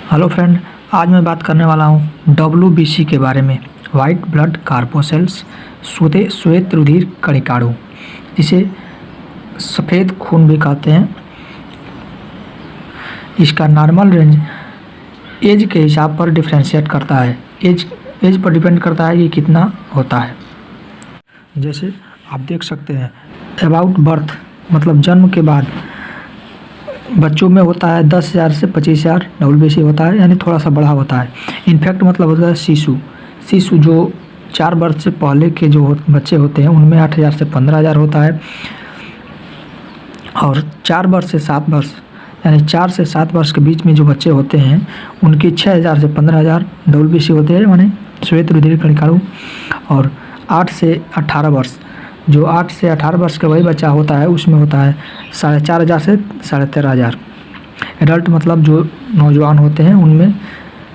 Hello friend, आज मैं बात करने वाला हूँ WBC के बारे में। वाइट ब्लड कार्पोसेल्स श्वेत रुधिर कणिकाणु, जिसे सफ़ेद खून भी कहते हैं। इसका नॉर्मल रेंज एज के हिसाब पर डिफ्रेंशिएट करता है। एज पर डिपेंड करता है कि कितना होता है। जैसे आप देख सकते हैं, अबाउट बर्थ मतलब जन्म के बाद बच्चों में होता है 10,000 से 25,000 WBC होता है, यानी थोड़ा सा बड़ा होता है। इनफैक्ट मतलब होता है शिशु जो 4 वर्ष से पहले के जो बच्चे होते हैं उनमें 8,000 से 15,000 होता है। और 4 वर्ष से 7 वर्ष यानी 4 से 7 वर्ष के बीच में जो बच्चे होते हैं उनकी 6,000 से 15,000 WBC होते हैं, माने श्वेत रुधिर कणिकाणु। और 8 से 18 वर्ष जो 8 से 18 वर्ष का वही बच्चा होता है उसमें होता है 4,500 से 13,500। एडल्ट मतलब जो नौजवान होते हैं उनमें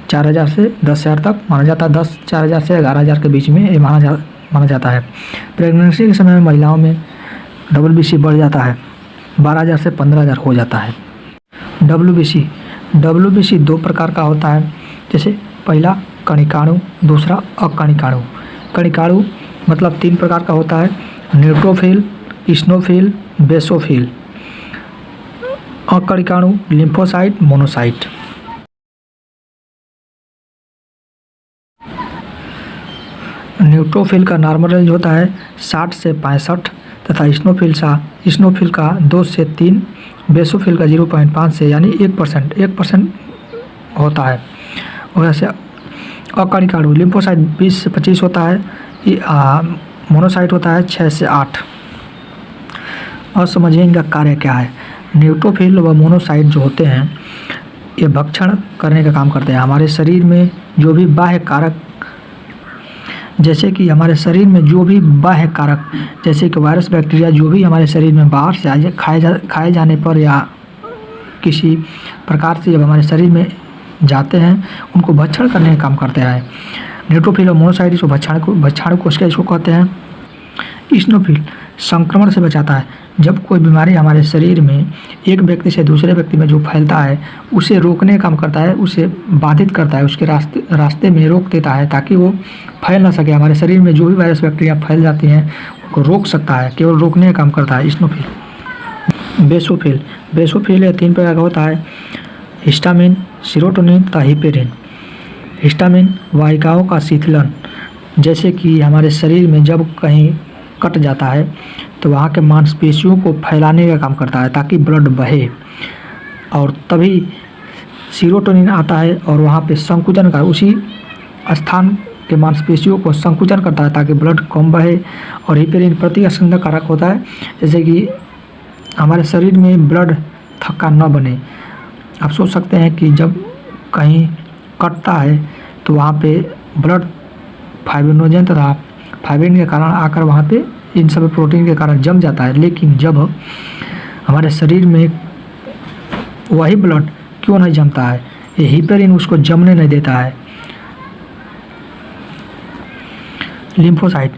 4,000 से 10,000 तक माना जाता है। 4,000 से 11,000 के बीच में ये माना जाता है। प्रेगनेंसी के समय में महिलाओं में WBC बढ़ जाता है, 12,000 से 15,000 हो जाता है। WBC 2 प्रकार का होता है। जैसे पहला कणिकाणु, दूसरा अकणिकाणु। कणिकाणु मतलब 3 प्रकार का होता है: न्यूट्रोफिल, इस्नोफिल, बेसोफिल। अकणिकाणु लिम्फोसाइट, मोनोसाइट। न्यूट्रोफिल का नॉर्मल रेंज होता है 60 से 65 तथा इस्नोफिल का 2 से 3, बेसोफिल का 0.5 से यानी 1% होता है। वैसे अकणिकाणु लिम्फोसाइट 20 से 25 होता है। मोनोसाइट होता है 6 से 8। और समझिए इनका कार्य क्या है। न्यूट्रोफिल व मोनोसाइट जो होते हैं ये भक्षण करने का काम करते हैं। हमारे शरीर में जो भी बाह्य कारक जैसे कि वायरस बैक्टीरिया जो भी हमारे शरीर में बाहर से खाए जाने पर या किसी प्रकार से जब हमारे शरीर में जाते हैं उनको भक्षण करने का काम करते हैं। न्यूट्रोफिल और मोनोसाइट इसको भक्षण कोशिका इसको कहते हैं। इस्नोफिल संक्रमण से बचाता है। जब कोई बीमारी हमारे शरीर में एक व्यक्ति से दूसरे व्यक्ति में जो फैलता है उसे रोकने का काम करता है, उसे बाधित करता है, उसके रास्ते में रोक देता है ताकि वो फैल ना सके। हमारे शरीर में जो भी वायरस बैक्टीरिया फैल जाती हैं उनको रोक सकता है, केवल रोकने का काम करता है इस्नोफिल। बेसोफिल ये 3 प्रकार का होता है: हिस्टामिन, सीरोटोनिन तथा हिपेरिन। हिस्टामिन वाहिकाओं का शीतलन, जैसे कि हमारे शरीर में जब कहीं कट जाता है तो वहाँ के मांसपेशियों को फैलाने का काम करता है ताकि ब्लड बहे। और तभी सीरोटोनिन आता है और वहाँ पे संकुचन का उसी स्थान के मांसपेशियों को संकुचन करता है ताकि ब्लड कम बहे। और हिपेरिन प्रतिस्कंदन कारक होता है, जैसे कि हमारे शरीर में ब्लड थक्का न बने। आप सोच सकते हैं कि जब कहीं कटता है तो वहाँ पे ब्लड फाइब्रिनोजन तथा फाइब्रिन के कारण आकर वहाँ पे इन सब प्रोटीन के कारण जम जाता है। लेकिन जब हमारे शरीर में वही ब्लड क्यों नहीं जमता है, ये हिपेरिन उसको जमने नहीं देता है। लिम्फोसाइट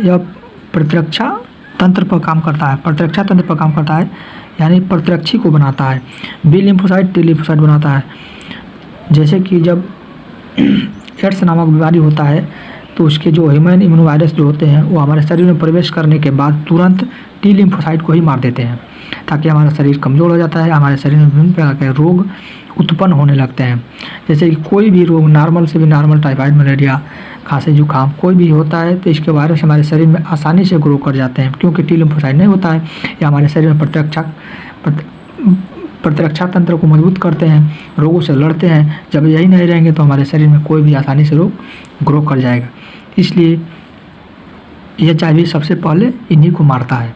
यह प्रतिरक्षा तंत्र पर काम करता है, यानी प्रतिरक्षी को बनाता है। बी लिम्फोसाइट टी लिम्फोसाइट बनाता है। जैसे कि जब एड्स नामक बीमारी होता है तो उसके जो ह्यूमन इम्यूनोवायरस जो होते हैं वो हमारे शरीर में प्रवेश करने के बाद तुरंत टी लिम्फोसाइट को ही मार देते हैं, ताकि हमारा शरीर कमज़ोर हो जाता है। हमारे शरीर में विभिन्न प्रकार के रोग उत्पन्न होने लगते हैं। जैसे कि कोई भी रोग नॉर्मल से भी नॉर्मल टाइफाइड, मलेरिया, खांसी, जुकाम कोई भी होता है तो इसके वायरस हमारे शरीर में आसानी से ग्रो कर जाते हैं, क्योंकि टी लिम्फोसाइट नहीं होता है। या हमारे शरीर में प्रतिरक्षा तंत्र को मजबूत करते हैं, रोगों से लड़ते हैं। जब यही नहीं रहेंगे तो हमारे शरीर में कोई भी आसानी से रोग ग्रो कर जाएगा। इसलिए HIV सबसे पहले इन्हीं को मारता है।